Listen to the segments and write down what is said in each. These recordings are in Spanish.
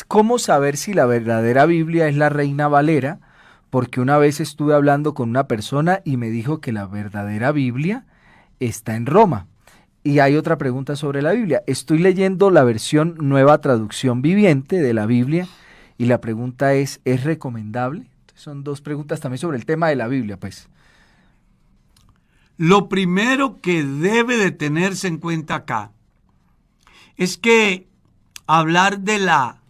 ¿Cómo saber si la verdadera Biblia es la Reina Valera? Porque una vez estuve hablando con una persona y me dijo que la verdadera Biblia está en Roma. Y hay otra pregunta sobre la Biblia. Estoy leyendo la versión Nueva Traducción Viviente de la Biblia y la pregunta ¿es recomendable? Entonces, son dos preguntas también sobre el tema de la Biblia, pues. Lo primero que debe de tenerse en cuenta acá es que hablar de la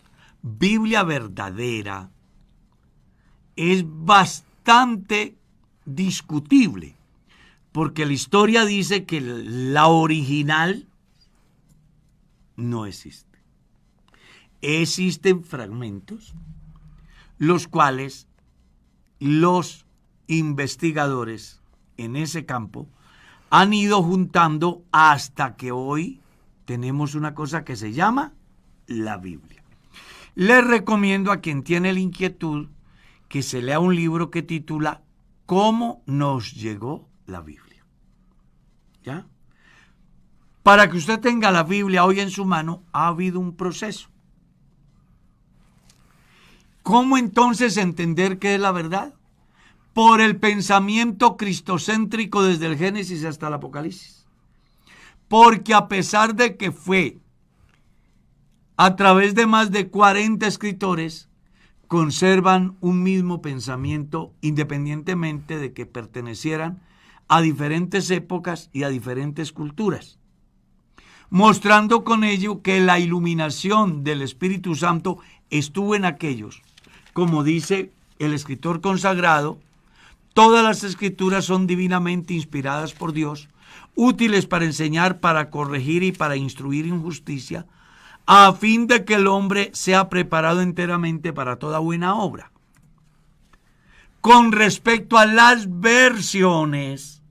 Biblia verdadera es bastante discutible, porque la historia dice que la original no existe. Existen fragmentos, los cuales los investigadores en ese campo han ido juntando hasta que hoy tenemos una cosa que se llama la Biblia. Les recomiendo a quien tiene la inquietud que se lea un libro que titula ¿Cómo nos llegó la Biblia? ¿Ya? Para que usted tenga la Biblia hoy en su mano, ha habido un proceso. ¿Cómo entonces entender qué es la verdad? Por el pensamiento cristocéntrico desde el Génesis hasta el Apocalipsis. Porque a pesar de que fue a través de más de 40 escritores, conservan un mismo pensamiento independientemente de que pertenecieran a diferentes épocas y a diferentes culturas, mostrando con ello que la iluminación del Espíritu Santo estuvo en aquellos. Como dice el escritor consagrado, todas las escrituras son divinamente inspiradas por Dios, útiles para enseñar, para corregir y para instruir en justicia, a fin de que el hombre sea preparado enteramente para toda buena obra. Con respecto a las versiones,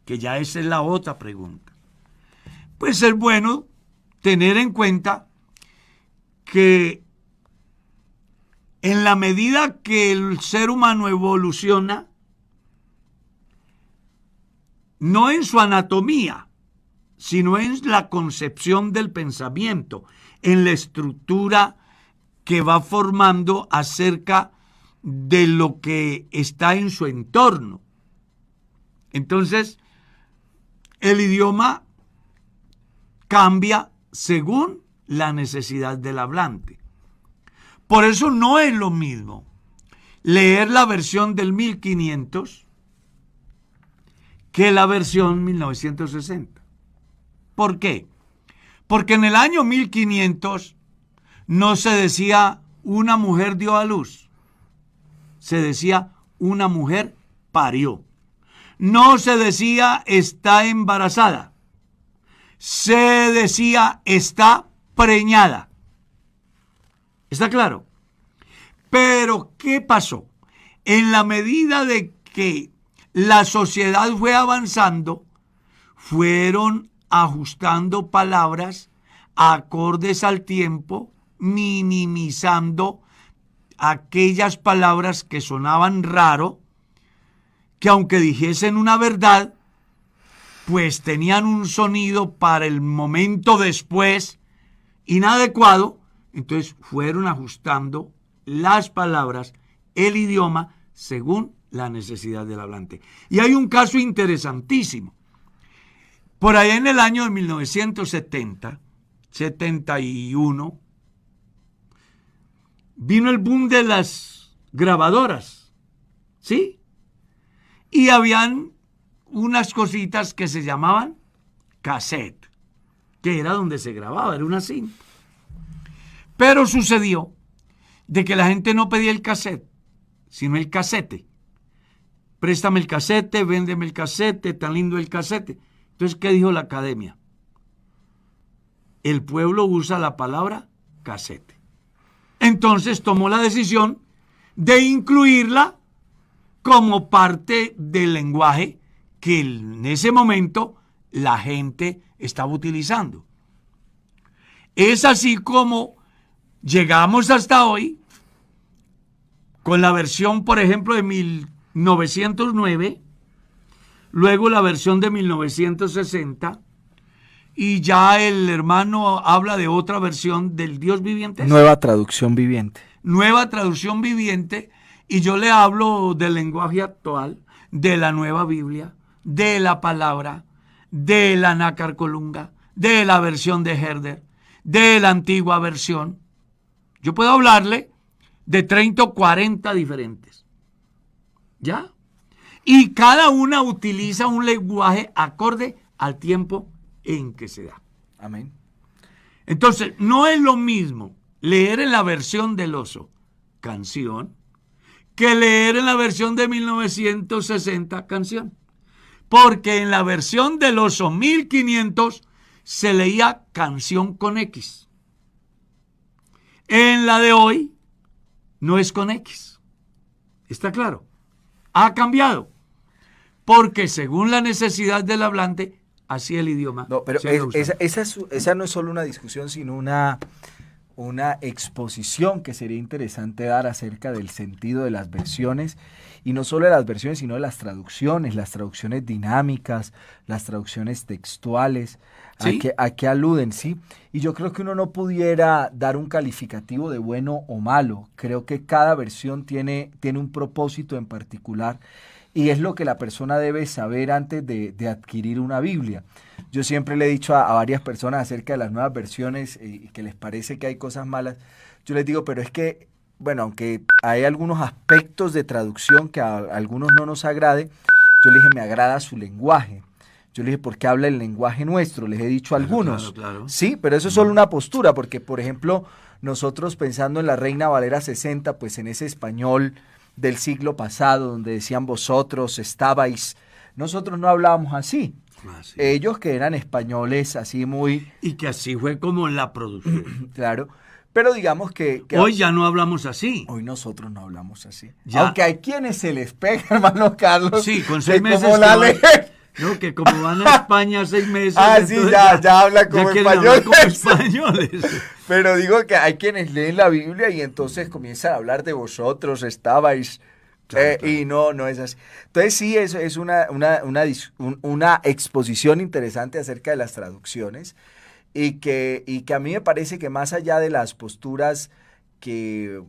que ya esa es la otra pregunta, pues es bueno tener en cuenta que en la medida que el ser humano evoluciona, no en su anatomía, sino en la concepción del pensamiento, en la estructura que va formando acerca de lo que está en su entorno. Entonces, el idioma cambia según la necesidad del hablante. Por eso no es lo mismo leer la versión del 1500 que la versión 1960. ¿Por qué? Porque en el año 1500 no se decía una mujer dio a luz, se decía una mujer parió. No se decía está embarazada, se decía está preñada. ¿Está claro? Pero, ¿qué pasó? En la medida de que la sociedad fue avanzando, fueron ajustando palabras acordes al tiempo, minimizando aquellas palabras que sonaban raro, que aunque dijesen una verdad, pues tenían un sonido para el momento después inadecuado. Entonces fueron ajustando las palabras, el idioma, según la necesidad del hablante. Y hay un caso interesantísimo. Por allá en el año de 1970, 71, vino el boom de las grabadoras, ¿sí? Y habían unas cositas que se llamaban cassette, que era donde se grababa, era una cinta. Pero sucedió de que la gente no pedía el cassette, sino el casete. Préstame el casete, véndeme el casete, tan lindo el casete. Entonces, ¿qué dijo la academia? El pueblo usa la palabra casete. Entonces tomó la decisión de incluirla como parte del lenguaje que en ese momento la gente estaba utilizando. Es así como llegamos hasta hoy con la versión, por ejemplo, de 1909, luego la versión de 1960, y ya el hermano habla de otra versión del Dios viviente. Nueva traducción viviente. Nueva traducción viviente, y yo le hablo del lenguaje actual, de la nueva Biblia, de la palabra, de la Nácar Colunga, de la versión de Herder, de la antigua versión. Yo puedo hablarle de 30 o 40 diferentes. ¿Ya? Y cada una utiliza un lenguaje acorde al tiempo en que se da. Amén. Entonces, no es lo mismo leer en la versión del oso, canción, que leer en la versión de 1960, canción. Porque en la versión del oso 1500 se leía canción con X. En la de hoy no es con X. ¿Está claro? Ha cambiado. Porque según la necesidad del hablante, así el idioma. No, pero esa no es solo una discusión, sino una exposición que sería interesante dar acerca del sentido de las versiones, y no solo de las versiones, sino de las traducciones dinámicas, las traducciones textuales, ¿Sí? a qué aluden, ¿sí? Y yo creo que uno no pudiera dar un calificativo de bueno o malo. Creo que cada versión tiene un propósito en particular, y es lo que la persona debe saber antes de adquirir una Biblia. Yo siempre le he dicho a varias personas acerca de las nuevas versiones y que les parece que hay cosas malas. Yo les digo, pero es que, bueno, aunque hay algunos aspectos de traducción que a algunos no nos agrade, yo les dije, me agrada su lenguaje. Yo le dije, ¿por qué habla el lenguaje nuestro? Les he dicho algunos. Claro. Sí, pero eso es solo una postura, porque, por ejemplo, nosotros pensando en la Reina Valera 60, pues en ese español del siglo pasado, donde decían vosotros, estabais, nosotros no hablábamos así. Sí. Ellos que eran españoles así muy... Y que así fue como la producción. Claro, pero digamos que hoy ya no hablamos así. Hoy nosotros no hablamos así. Ya. Aunque hay quienes se les pega, hermano Carlos. Sí, con 6 meses. No, que como van a España 6 meses. Sí, ya hablan como españoles. Como españoles. Pero digo que hay quienes leen la Biblia y entonces comienzan a hablar de vosotros, estabais. Claro. Y no es así. Entonces sí, eso es una exposición interesante acerca de las traducciones, y que a mí me parece que más allá de las posturas que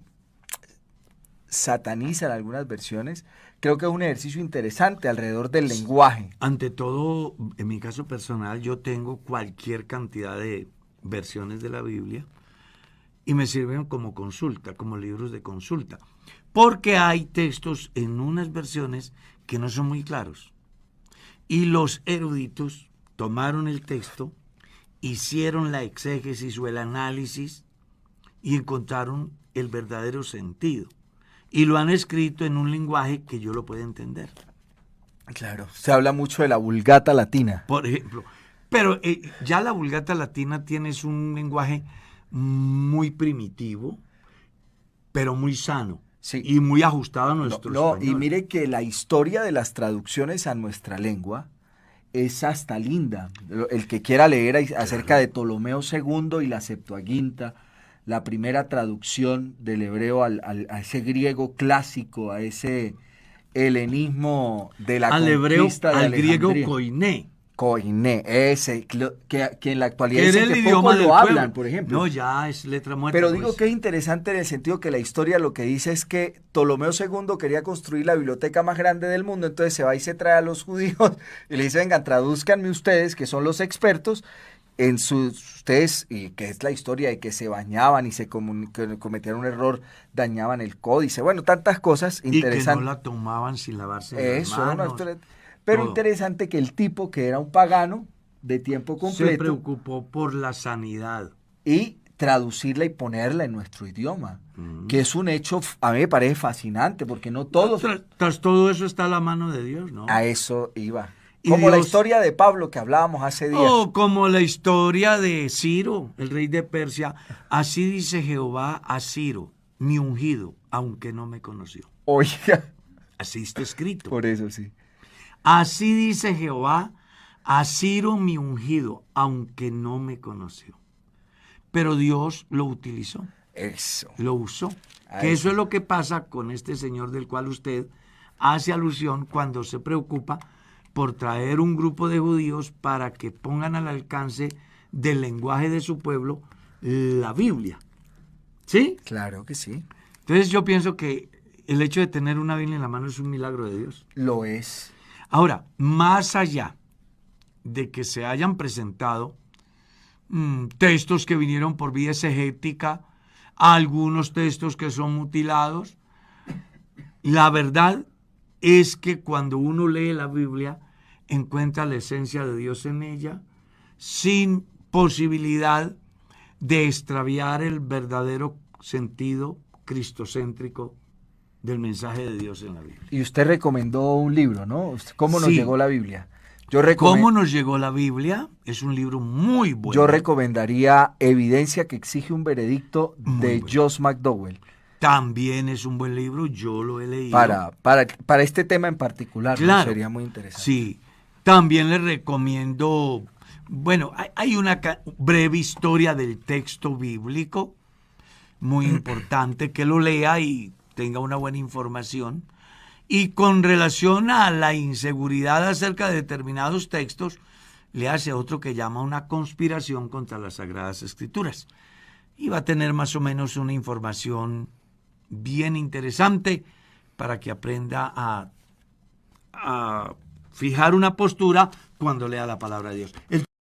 satanizan algunas versiones, creo que es un ejercicio interesante alrededor del lenguaje. Ante todo, en mi caso personal, yo tengo cualquier cantidad de versiones de la Biblia y me sirven como consulta, como libros de consulta. Porque hay textos en unas versiones que no son muy claros. Y los eruditos tomaron el texto, hicieron la exégesis o el análisis y encontraron el verdadero sentido. Y lo han escrito en un lenguaje que yo lo pueda entender. Claro, se habla mucho de la Vulgata latina. Por ejemplo, pero ya la Vulgata latina tienes un lenguaje muy primitivo, pero muy sano. Sí. Y muy ajustado a nuestro español. Y mire que la historia de las traducciones a nuestra lengua es hasta linda. El que quiera leer acerca de Ptolomeo II y la Septuaginta, la primera traducción del hebreo a ese griego clásico, a ese helenismo de la conquista de Alejandría. Al griego koiné. Koiné, ese, que en la actualidad dicen que el poco idioma lo hablan, por ejemplo. No, ya es letra muerta. Pero digo que es interesante en el sentido que la historia lo que dice es que Ptolomeo II quería construir la biblioteca más grande del mundo, entonces se va y se trae a los judíos y le dice, vengan, tradúzcanme ustedes, que son los expertos, ustedes, y que es la historia de que se bañaban y se cometían un error, dañaban el códice, bueno, tantas cosas interesantes. Y que no la tomaban sin lavarse las manos. Pero interesante que el tipo, que era un pagano de tiempo completo, se preocupó por la sanidad. Y traducirla y ponerla en nuestro idioma, que es un hecho, a mí me parece fascinante, porque no todos... Tras todo eso está la mano de Dios, ¿no? A eso iba. Como la historia de Pablo que hablábamos hace días. O como la historia de Ciro, el rey de Persia. Así dice Jehová a Ciro, mi ungido, aunque no me conoció. Oiga. Así está escrito. Por eso sí. Así dice Jehová a Ciro mi ungido, aunque no me conoció. Pero Dios lo utilizó. Eso. Lo usó. Que eso es lo que pasa con este señor del cual usted hace alusión cuando se preocupa por traer un grupo de judíos para que pongan al alcance del lenguaje de su pueblo la Biblia. ¿Sí? Claro que sí. Entonces yo pienso que el hecho de tener una Biblia en la mano es un milagro de Dios. Lo es. Ahora, más allá de que se hayan presentado textos que vinieron por vía exegética, algunos textos que son mutilados, la verdad es que cuando uno lee la Biblia, encuentra la esencia de Dios en ella, sin posibilidad de extraviar el verdadero sentido cristocéntrico del mensaje de Dios en la Biblia. Y usted recomendó un libro, ¿no? ¿Cómo nos Sí. llegó la Biblia? ¿Cómo nos llegó la Biblia? Es un libro muy bueno. Yo recomendaría Evidencia que exige un veredicto de bueno. Josh McDowell. También es un buen libro, yo lo he leído. Para este tema en particular, ¿no? Claro, Sería muy interesante. Sí, también le recomiendo, bueno, hay una breve historia del texto bíblico, muy importante que lo lea y tenga una buena información. Y con relación a la inseguridad acerca de determinados textos, le hace otro que llama una conspiración contra las Sagradas Escrituras. Y va a tener más o menos una información bien interesante para que aprenda a fijar una postura cuando lea la palabra de Dios.